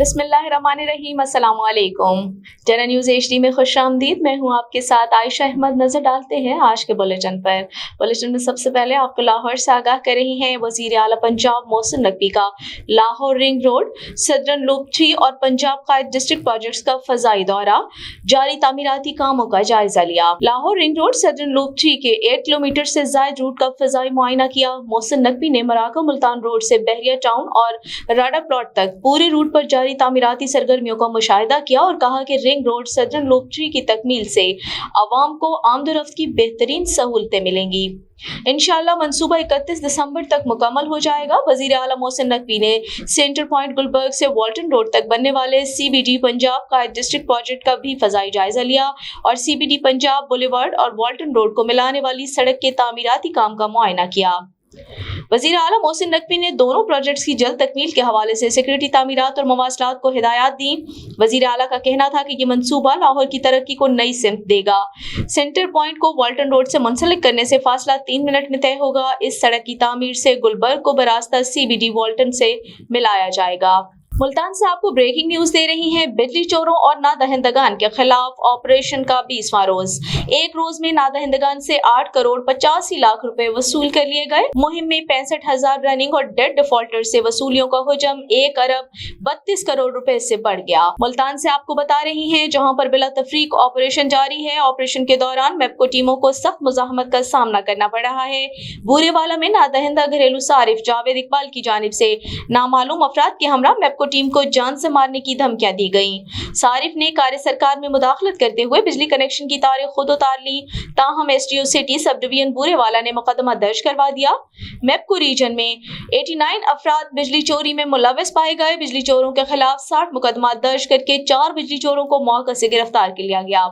बिस्मिल्लाहिर्रहमानिर्रहीम, अस्सलाम वालेकुम। जनरल न्यूज़ HD में खुश आमदीद। मैं हूँ आपके साथ आयशा अहमद। नजर डालते हैं आज के बुलेटिन पर। बुलेटिन में सबसे पहले आपको लाहौर से आगाह कर रही हैं वजीर आला पंजाब मोहसिन नकवी का Lahore ring road, southern loop 3 और पंजाब कायद डिस्ट्रिक्ट प्रोजेक्ट्स का फजाई दौरा, जारी तामीराती कामों का जायजा लिया। Lahore ring road southern loop 3 के 8 किलोमीटर से जायद रूट का फजाई मुआयना किया। मोहसिन नकवी ने मराका मुल्तान रोड से बहरिया टाउन और राडा प्लॉट तक पूरे रूट पर जारी तामीराती सरगर्मियों का मुशाहिदा किया और कहा कि रिंग रोड सदरन लूप 3 की तकमील से अवाम को आमदोरफ्त की बेहतरीन सहूलतें मिलेंगी। इंशाअल्लाह मंसूबा 31 दिसंबर तक मुकम्मल हो जाएगा। वजीर आला मोहसिन नकवी ने सेंटर पॉइंट गुलबर्ग से वॉल्टन रोड तक बनने वाले CBD पंजाब का डिस्ट्रिक्ट प्रोजेक्ट का भी फजाई जायजा लिया और CBD पंजाब बुलेवार्ड और वॉल्टन रोड को मिलाने वाली सड़क के तामीराती काम का मुआयना किया। वजीर आला मोहसिन नकवी ने दोनों प्रोजेक्ट्स की जल्द तकमील के हवाले से सिक्योरिटी तामीरात और मवासलात को हिदायत दी। वजीर आला का कहना था कि ये मंसूबा लाहौर की तरक्की को नई सिमत देगा। सेंटर पॉइंट को वॉल्टन रोड से मुंसलिक करने से फासला 3 मिनट में तय होगा। इस सड़क की तामीर से गुलबर्ग को बरास्ता CBD वॉल्टन से मिलाया जाएगा। मुल्तान से आपको ब्रेकिंग न्यूज दे रही हैं। बिजली चोरों और नादहिंदगान के खिलाफ ऑपरेशन का 20वां रोज। एक रोज में नादहिंदगान से 8 करोड़ 85 लाख रुपए वसूल कर लिए गए। मुहिम में 65,000 रनिंग और डेट डिफॉल्टर से वसूलियों का हुजम 1 अरब 32 करोड़ रुपए से बढ़ गया। मुल्तान से आपको बता रही हैं जहां पर बिला तफरीक ऑपरेशन जारी है। ऑपरेशन के दौरान मेपको टीमों को सख्त मुजाहमत का सामना करना पड़ रहा है। बूरेवाला में नादहिंदा घरेलू सारिफ जावेद इकबाल की जानिब से नामालूम अफराद के हमरा मेपको टीम को जान से मारने की धमकियां दी गईं। सारिफ ने कार्य सरकार में मुदाखलत करते हुए बिजली कनेक्शन की तारीख खुद उतार ली। ताहम SDO city sub division Burewala ने मुकदमा दर्ज करवा दिया। मेपको रीजन में 89 अफराद बिजली चोरी में मुलविस पाए गए। बिजली चोरों के खिलाफ 60 मुकदमा दर्ज करके 4 बिजली चोरों को मौके से गिरफ्तार कर लिया गया।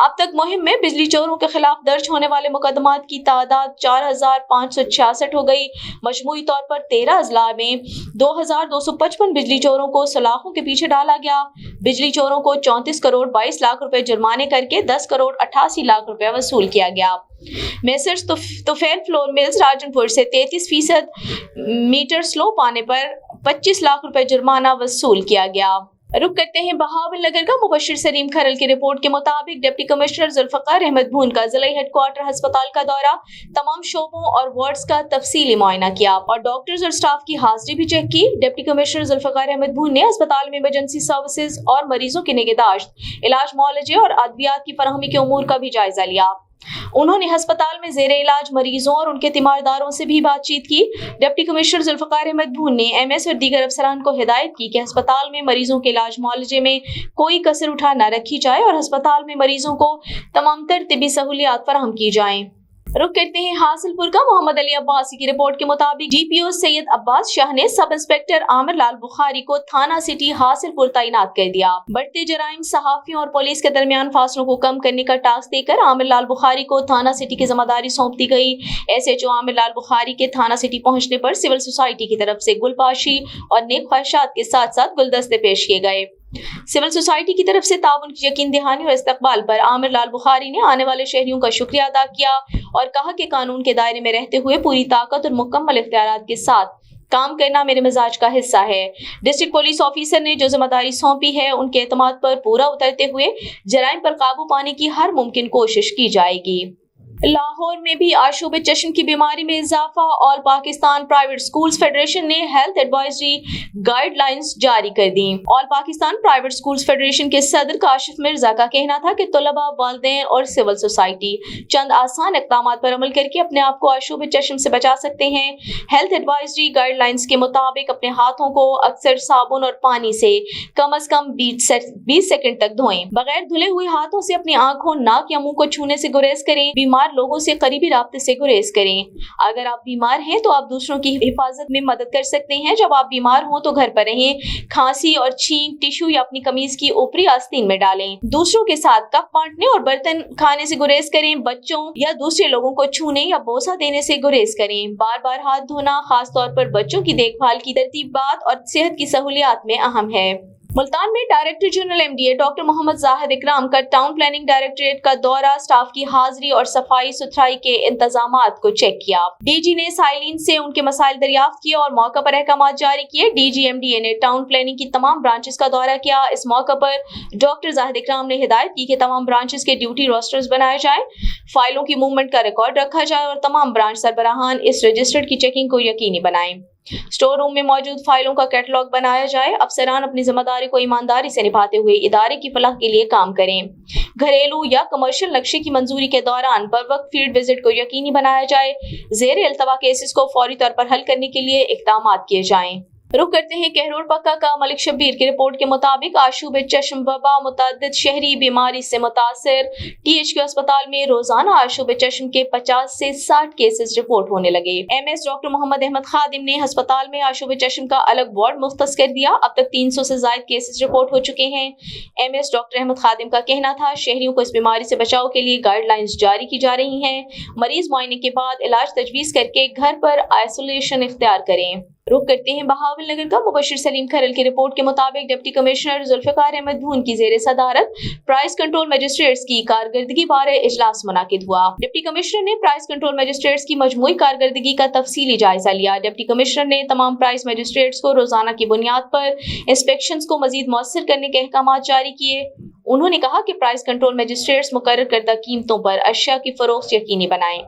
अब तक मुहिम में बिजली चोरों के खिलाफ दर्ज होने वाले मुकदमात की तादाद 4,566 हो गई। मजमूई तौर पर 13 अजला में 2,255 बिजली चोरों को सलाखों के पीछे डाला गया। बिजली चोरों को 34 करोड़ 22 लाख रुपए जुर्माने करके 10 करोड़ 88 लाख रुपए वसूल किया गया। Messrs Tufail flour mills Rajanpur से 33% मीटर स्लोप आने पर 25 लाख रुपए जुर्माना वसूल किया गया। रुक करते हैं बहावल नगर का। मुबशिर सलीम खरल की रिपोर्ट के मुताबिक डिप्टी कमिश्नर जुल्फकार अहमद भून का जिला हेडक्वार्टर अस्पताल का दौरा, तमाम शोबों और वार्ड्स का तफसीली मुआयना किया और डॉक्टर्स और स्टाफ की हाजिरी भी चेक की। डिप्टी कमिश्नर जुल्फकार अहमद भून ने अस्पताल में इमरजेंसी सर्विसेज और मरीजों की निगहदाश्त, इलाज मुआलजे और अद्वियात की फराहमी के उमूर का भी जायजा लिया। उन्होंने अस्पताल में जेर इलाज मरीजों और उनके तीमारदारों से भी बातचीत की। डिप्टी कमिश्नर जुल्फकार अहमद भून ने MS और दीगर अफसरान को हिदायत की कि अस्पताल में मरीजों के इलाज मुआलजे में कोई कसर उठा न रखी जाए और अस्पताल में मरीजों को तमाम तर तिबी सहूलियात फराहम की जाएं। रुक करते हैं हासिलपुर का। मोहम्मद अली अब्बासी की रिपोर्ट के मुताबिक DPO सैयद अब्बास शाह ने सब इंस्पेक्टर आमिर लाल बुखारी को थाना सिटी हासिलपुर तैनात कर दिया। बढ़ते जराइम, सहाफियों और पुलिस के दरमियान फासलों को कम करने का टास्क देकर आमिर लाल बुखारी को थाना सिटी की जिम्मेदारी सौंप दी गई। SHO आमिर लाल बुखारी के थाना सिटी पहुंचने पर सिविल सोसाइटी की तरफ से गुलपाशी और नेक ख्वाहिशात के साथ साथ गुलदस्ते पेश किए गए। सिविल सोसाइटी की तरफ से ताउन की यकीन दहानी और इस्तकबाल पर आमिर लाल बुखारी ने आने वाले शहरियों का शुक्रिया अदा किया और कहा कि कानून के दायरे में रहते हुए पूरी ताकत और मुकम्मल इख्तियारात के साथ काम करना मेरे मिजाज का हिस्सा है। डिस्ट्रिक्ट पुलिस ऑफिसर ने जो जिम्मेदारी सौंपी है उनके एतमाद पर पूरा उतरते हुए जराइम पर काबू पाने की हर मुमकिन कोशिश की जाएगी। लाहौर में भी आशूब चश्म की बीमारी में इजाफा। All Pakistan private schools federation ने हेल्थ एडवाइजरी गाइडलाइंस जारी कर दी। All Pakistan private schools federation के सदर काशिफ मिर्जा का कहना था कि तलबा, वालिदैन और सिविल सोसाइटी चंद आसान इक़दाम पर अमल करके अपने आप को आशूब चश्म से बचा सकते हैं। हेल्थ एडवाइजरी गाइडलाइंस के मुताबिक अपने हाथों को अक्सर साबुन और पानी से कम से कम 20 सेकंड तक धोएं। बगैर धुले हुए हाथों से अपनी आंखों, नाक या मुंह को छूने से गुरेज करें। बीमार लोगों से करीबी राब्ते से गुरेज करें। अगर आप बीमार हैं तो आप दूसरों की हिफाजत में मदद कर सकते हैं। जब आप बीमार हो तो घर पर रहें। खांसी और छींक टिश्यू या अपनी कमीज की ऊपरी आस्तीन में डालें। दूसरों के साथ कप बांटने और बर्तन खाने से गुरेज करें। बच्चों या दूसरे लोगों को छूने या बोसा देने से गुरेज करें। बार बार हाथ धोना खास तौर पर बच्चों की देखभाल की तरतीबात और सेहत की सहूलियात में अहम है। मुल्तान में director general MDA doctor Mohammad Zahid Ikram का टाउन प्लानिंग डायरेक्टरेट का दौरा, स्टाफ की हाजिरी और सफाई सुथराई के इंतजामात को चेक किया। डीजी ने साइलिन से उनके मसाइल दरियाफ्त किए और मौका पर अहकाम जारी किए। डीजी एमडीए ने टाउन प्लानिंग की तमाम ब्रांचेस का दौरा किया। इस मौका पर डॉक्टर जाहिद इकराम ने हिदायत की कि तमाम ब्रांचेस के ड्यूटी रोस्टर्स बनाए जाए, फाइलों की मूवमेंट का रिकॉर्ड रखा जाए और तमाम ब्रांच सरबराहान इस रजिस्टर्ड की चेकिंग को यकीनी बनाएं। स्टोर रूम में मौजूद फाइलों का कैटलॉग बनाया जाए। अफसरान अपनी जिम्मेदारी को ईमानदारी से निभाते हुए इदारे की फलाह के लिए काम करें। घरेलू या कमर्शियल नक्शे की मंजूरी के दौरान बर वक्त फील्ड विजिट को यकीनी बनाया जाए। ज़ेर इल्तवा केसेस को फौरी तौर पर हल करने के लिए इक़दामात किए जाएं। रुक करते हैं कहरोड़ पक्का का। मलिक शब्बीर की रिपोर्ट के मुताबिक आशूब चश्म वबा मुतअद्दिद शहरी बीमारी से मुतासिर। टीएचक्यू अस्पताल में रोजाना आशूब चश्म के 50 से 60 केसेस रिपोर्ट होने लगे। एमएस डॉक्टर मोहम्मद अहमद खादिम ने अस्पताल में आशूब चश्म का अलग वार्ड मुख्तस कर दिया। अब तक 300 से ज्यादा केसेस रिपोर्ट हो चुके हैं। एमएस डॉक्टर अहमद खादिम का कहना था, शहरियों को इस बीमारी से बचाव के लिए गाइडलाइंस जारी की जा रही हैं। मरीज मुआयने के बाद इलाज तजवीज करके घर पर आइसोलेशन इख्तियार करें। रुक करते हैं बहावलनगर का। मुबशिर सलीम खरल की रिपोर्ट के मुताबिक डिप्टी कमिश्नर जुल्फिकार अहमद भून की जेर सदारत प्राइस कंट्रोल मजिस्ट्रेट्स की कारकर्दगी बारे इजलास मुनाकिद हुआ। डिप्टी कमिश्नर ने प्राइस कंट्रोल मजिस्ट्रेट्स की मजमूई कारकर्दगी का तफसीली जायजा लिया। डिप्टी कमिश्नर ने तमाम प्राइस मजिस्ट्रेट्स को रोजाना की बुनियाद पर इंस्पेक्शंस को मजीद मौसर करने के अहकाम जारी किए। उन्होंने कहा कि प्राइस कंट्रोल मजिस्ट्रेट्स मुकर्रर करदा कीमतों पर अशिया की फरोख्त यकीनी बनाएं।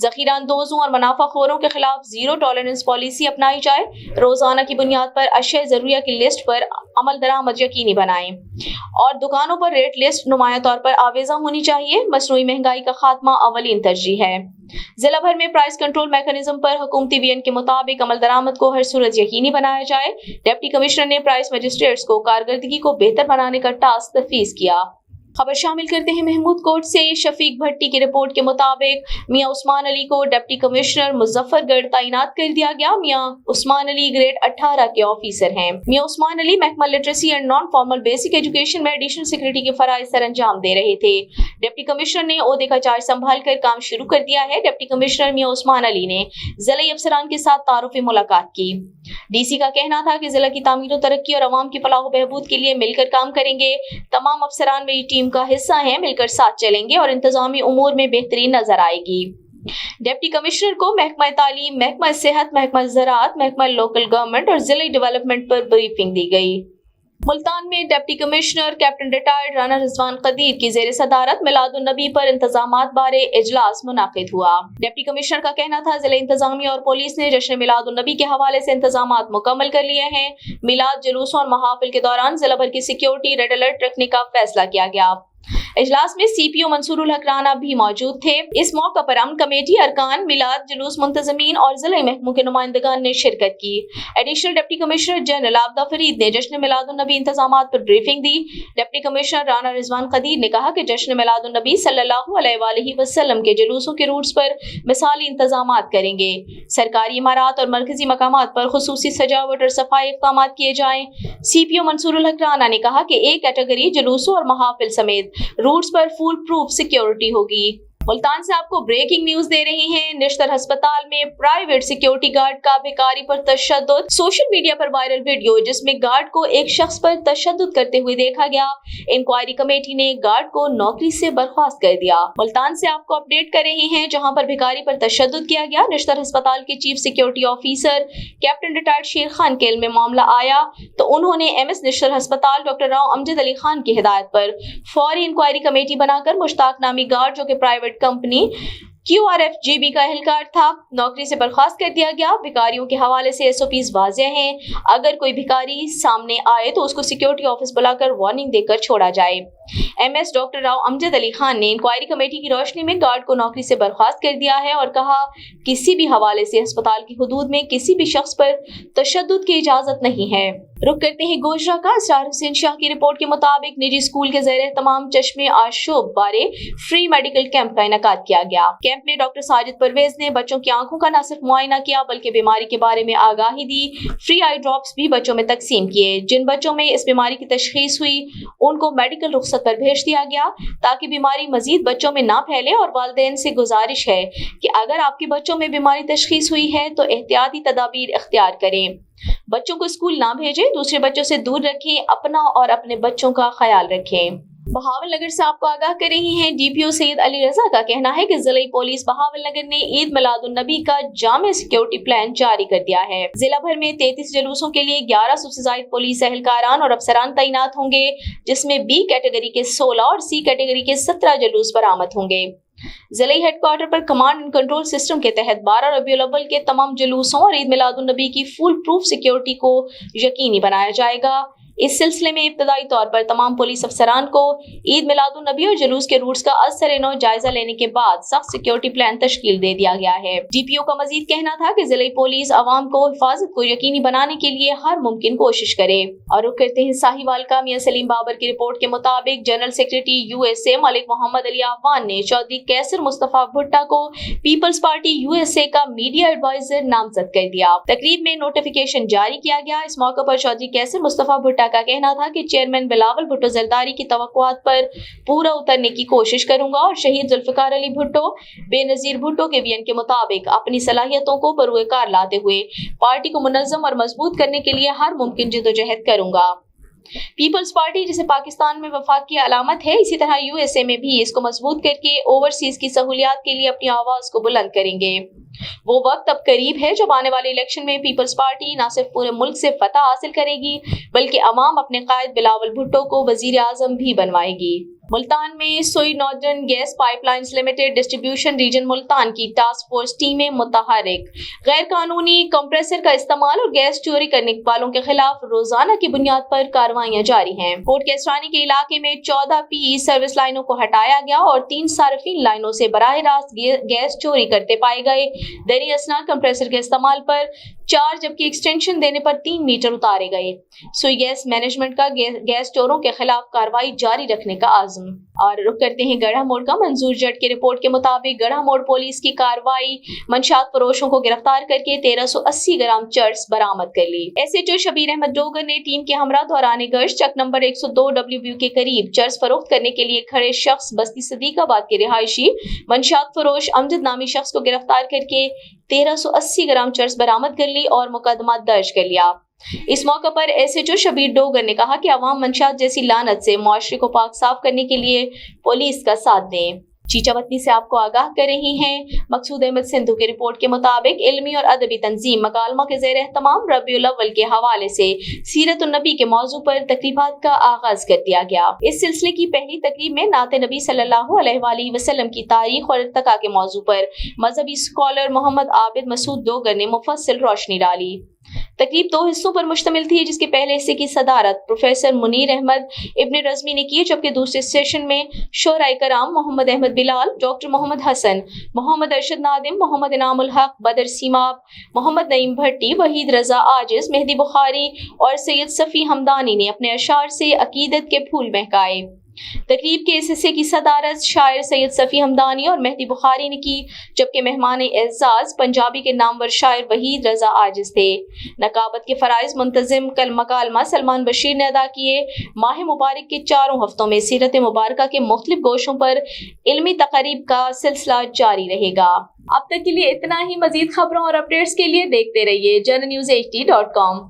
ज़ख़ीरा अंदोज़ों और मुनाफाखोरों के खिलाफ जीरो टॉलरेंस पॉलिसी अपनाई जाए। रोजाना की बुनियाद पर अशिया ज़रूरिया की लिस्ट पर अमल दरामद यकीनी बनाएं और दुकानों पर रेट लिस्ट नुमाया तौर पर आवेजा होनी चाहिए। मसनूई महंगाई का खात्मा अवलीन तरजीह है। जिला भर में प्राइस कंट्रोल मैकेनिज्म पर हुकूमती बीएन के मुताबिक अमल दरामद को हर सूरत यकीनी बनाया जाए। डिप्टी कमिश्नर ने प्राइस मजिस्ट्रेट्स को कारकर्दगी को बेहतर बनाने का टास्क तफवीज़ किया। खबर शामिल करते हैं महमूद कोट से। शफीक भट्टी की रिपोर्ट के मुताबिक मियां उस्मान अली को डिप्टी कमिश्नर मुजफ्फरगढ़ तैनात कर दिया गया। मियां उस्मान अली ग्रेड 18 के ऑफिसर हैं। मियां उस्मान अली महकमा literacy and non formal basic education में एडिशनल सेक्रेटरी के फराइज सर अंजाम दे रहे थे। डिप्टी कमिश्नर ने ओहदे का चार्ज संभाल कर काम शुरू कर दिया है। डिप्टी कमिश्नर मियां उस्मान अली ने जिला अफसरान के साथ तारुफी मुलाकात की। डीसी का कहना था कि जिला की तामीर और तरक्की और अवाम की फलाह व बहबूद के लिए मिलकर काम करेंगे। तमाम अफसरान मेरी टीम का हिस्सा हैं, मिलकर साथ चलेंगे और इंतजामी उमूर में बेहतरी नजर आएगी। डिप्टी कमिश्नर को महकमा तालीम, महकमा सेहत, महकमा ज़राअत, महकमा लोकल गवर्नमेंट और जिला डेवलपमेंट पर ब्रीफिंग दी गई। मुल्तान में deputy commissioner captain retired Rana Rizwan Qadeer की जेर सदारत मिलादुन नबी पर इंतजामात बारे इजलास मुनाकिद हुआ। डिप्टी कमिश्नर का कहना था, जिला इंतजामिया और पुलिस ने जश्न मिलादुन नबी के हवाले से इंतजामात मुकम्मल कर लिए हैं। मिलाद जुलूसों और महाफिल के दौरान जिला भर की सिक्योरिटी रेड अलर्ट रखने का फैसला किया गया। इजलास में सीपीओ मंसूरुल हक राना भी मौजूद थे। इस मौका पर अमन कमेटी अरकान, मिलाद जुलूस मुंतजमीन और जिला महकमों के नुमाइंदगान ने शिरकत की। Additional deputy commissioner general Abida Farid ने जश्न मिलादुन नबी इंतजामात पर ब्रीफिंग दी। डिप्टी कमिश्नर राना रिजवान कदीर ने कहा कि जश्न मिलादुन नबी सल्लल्लाहु अलैहि वसल्लम के जुलूसों के रूट्स पर मिसाली इंतजामात करेंगे। सरकारी इमारत और मरकजी मकामात पर खुसूसी सजावट और सफाई इक़दामात किए जाएं। सीपीओ मंसूरुल हक राना ने कहा कि एक कैटेगरी जुलूसों और महाफिल समेत रूट्स पर फुल प्रूफ सिक्योरिटी होगी। मुल्तान से आपको ब्रेकिंग न्यूज दे रही हैं। निश्तर अस्पताल में प्राइवेट सिक्योरिटी गार्ड का भिखारी पर तशद्दुद। सोशल मीडिया पर वायरल वीडियो जिसमें गार्ड को एक शख्स पर तशद्दुद करते हुए देखा गया। इंक्वायरी कमेटी ने गार्ड को नौकरी से बर्खास्त कर दिया। मुल्तान से आपको अपडेट कर रहे हैं, जहां पर भिखारी पर तशद्दुद किया गया। निश्तर अस्पताल के chief security officer captain retired शेर खान के इल्म में मामला आया तो उन्होंने एमएस निश्तर अस्पताल डॉक्टर राव अमजद अली खान की हिदायत पर फौरी इंक्वायरी कमेटी बनाकर मुश्ताक नामी गार्ड, जो कि प्राइवेट कंपनी QRFJB का एहलकार था, नौकरी से बर्खास्त कर दिया गया। भिखारियों के हवाले से SOPs वाज़ेह हैं। अगर कोई भिखारी सामने आए तो उसको सिक्योरिटी ऑफिस बुलाकर वार्निंग देकर छोड़ा जाए। MS डॉक्टर राव अमजद अली खान ने इंक्वायरी कमेटी की रोशनी में गार्ड को नौकरी से बर्खास्त कर दिया है और कहा, किसी भी हवाले से अस्पताल की हुदूद में किसी भी शख्स पर तशद्दुद की इजाजत नहीं है। रुक करते हैं गोजरा का। इसरार हुसैन शाह की रिपोर्ट के मुताबिक निजी स्कूल के ज़ेर तमाम चश्मे आशूब बारे फ्री मेडिकल कैंप का इनेकाद किया गया। कैंप में डॉक्टर साजिद परवेज ने बच्चों की आंखों का न सिर्फ मुआयना किया बल्कि बीमारी के बारे में आगाही दी। फ्री आई ड्रॉप्स भी बच्चों में तकसीम किए। जिन बच्चों में इस बीमारी की तशखीस हुई उनको मेडिकल रुखसत पर भेज दिया गया ताकि बीमारी मजीद बच्चों में ना फैले। और वालिदैन से गुजारिश है कि अगर आपके बच्चों में बीमारी तशखीस हुई है तो एहतियाती तदाबीर इख्तियार करें। बच्चों को स्कूल ना भेजें, दूसरे बच्चों से दूर रखें, अपना और अपने बच्चों का ख्याल रखें। बहावल नगर से आपको आगाह कर रही हैं डीपीओ सैयद अली रजा का कहना है कि जिला पुलिस बहावल नगर ने ईद मिलादुन नबी का जामे सिक्योरिटी प्लान जारी कर दिया है। जिला भर में 33 जुलूसों के लिए 1100 से ज्यादा पुलिस एहलकारान और अफसरान तैनात होंगे, जिसमें बी कैटेगरी के 16 और सी कैटेगरी के 17 जुलूस बरामद होंगे। जिला हेडक्वार्टर पर कमांड एंड कंट्रोल सिस्टम के तहत 12 रबीउल अव्वल के तमाम जुलूसों और ईद मिलादुन नबी की फुल प्रूफ सिक्योरिटी को यकीनी बनाया जाएगा। इस सिलसिले में इब्तदाई तौर पर तमाम पुलिस अफसरान को ईद मिलादुन नबी और जुलूस के रूट्स का असर-ए-नौ जायजा लेने के बाद सख्त सिक्योरिटी प्लान तश्कील दे दिया गया है। डीपीओ का मजीद कहना था कि जिला पुलिस अवाम को हिफाजत को यकीनी बनाने के लिए हर मुमकिन कोशिश करे। और रुख करते हैं साहिवाल का। मियां सलीम बाबर की रिपोर्ट के मुताबिक general secretary USA Malik Mohammad Ali Afghan ने चौधरी कैसर मुस्तफा भुट्टा को पीपल्स पार्टी यूएसए का मीडिया एडवाइजर नामजद कर दिया। तकरीब में नोटिफिकेशन जारी किया गया। इस मौके पर चौधरी कैसर मुस्तफा भुट्टा का कहना था कि चेयरमैन बिलावल भुट्टो जरदारी की तवक्कुआत पर पूरा उतरने की कोशिश करूंगा और शहीद जुल्फिकार अली भुट्टो बेनजीर भुट्टो के वीएन के मुताबिक अपनी सलाहियतों को बरूए कार लाते हुए पार्टी को मुनज़्ज़म और मजबूत करने के लिए हर मुमकिन जिद्दोजहद करूंगा। पीपल्स पार्टी जिसे पाकिस्तान में वफाक की अलामत है, इसी तरह यूएसए में भी इसको मजबूत करके ओवरसीज की सहूलियात के लिए अपनी आवाज को बुलंद करेंगे। वो वक्त अब करीब है जब आने वाले इलेक्शन में पीपल्स पार्टी न सिर्फ पूरे मुल्क से फतह हासिल करेगी बल्कि अवाम अपने कायद बिलावल भुट्टो को वजीर आजम भी बनवाएगी। मुल्तान में Sui northern gas pipelines limited distribution region Multan की टास्क फोर्स टीमें मुतहरिक। गैर कानूनी कंप्रेसर का इस्तेमाल और गैस चोरी करने वालों के खिलाफ रोजाना की बुनियाद पर कार्रवाइयां जारी हैं। कोट केसरानी के इलाके में 14 पीई सर्विस लाइनों को हटाया गया और 3 सार्फिन लाइनों से बराह रास्त गैस चोरी करते पाए गए। दरी असना कंप्रेसर के इस्तेमाल पर 4 जबकि एक्सटेंशन देने पर 3 मीटर उतारे गए। सोई गैस मैनेजमेंट का गैस चोरों के खिलाफ कार्रवाई जारी रखने का आज़म। और रुक करते हैं गढ़ा मोड़ का। मंजूर जट की रिपोर्ट के मुताबिक गढ़ा मोड़ पुलिस की कार्रवाई मंशात फरोशों को गिरफ्तार करके 1380 ग्राम चर्स बरामद कर ली। एसएचओ शबीर अहमद डोगर ने टीम के हमरा दौरान गश्त चक नंबर 102 डब्ल्यूव्यू के करीब चर्स फरोख्त करने के लिए खड़े शख्स बस्ती सदीकाबाद के रिहायशी मंशात फरोश अमजद नामी शख्स को गिरफ्तार करके 1380 ग्राम चर्स बरामद कर ली और मुकदमा दर्ज कर लिया। इस मौके पर एसएचओ शबीर डोगर ने कहा कि अवाम मंशात जैसी लानत से मुआशरे को पाक साफ करने के लिए पुलिस का साथ दें। चीचावतनी से आपको आगाह कर रही हैं मकसूद अहमद सिंधु की रिपोर्ट के मुताबिक इल्मी और अदबी तंजीम मकालमा के ज़ेर एहतमाम रबीउल अव्वल के हवाले से सीरत नबी के मौजू पर तकरीबात का आगाज कर दिया गया। इस सिलसिले की पहली तकरीब में नाते नबी सल्लल्लाहु अलैहि वसल्लम की तारीख और इर्तका के मौजू पर मजहबी स्कॉलर मोहम्मद आबिद मसूद डोगर ने मुफस्सिल रोशनी डाली। तकरीब 2 हिस्सों पर मुश्तमिल थी, जिसके पहले हिस्से की सदारत प्रोफेसर मुनीर अहमद इब्न रज़मी ने की, जबकि दूसरे सेशन में शोराए कराम मोहम्मद अहमद बिलाल, डॉक्टर मोहम्मद हसन, मोहम्मद अरशद नादिम, मोहम्मद इनामुल हक, बदर सीमाब, मोहम्मद नईम भट्टी, वहीद रजा आजिज, मेहदी बुखारी और सैयद सफ़ी हमदानी ने अपने अशार से अकीदत के फूल महकाए। तकरीब के इस हिस्से की सदारत शायर सैयद सफ़ी हमदानी और मेहदी बुखारी ने की, जबकि मेहमान एजाज पंजाबी के नामवर शायर वहीद रजा आजिज थे। नकाबत के फराइज मुंतजिम कल मकालमा सलमान बशीर ने अदा किए। माह मुबारक के 4 हफ्तों में सीरत मुबारका के मुख्तलिफ गोशों पर इल्मी तकरीब का सिलसिला जारी रहेगा। अब तक के लिए इतना ही। मजीद खबरों और अपडेट्स के लिए देखते रहिए जनन्यूज़ HD.com।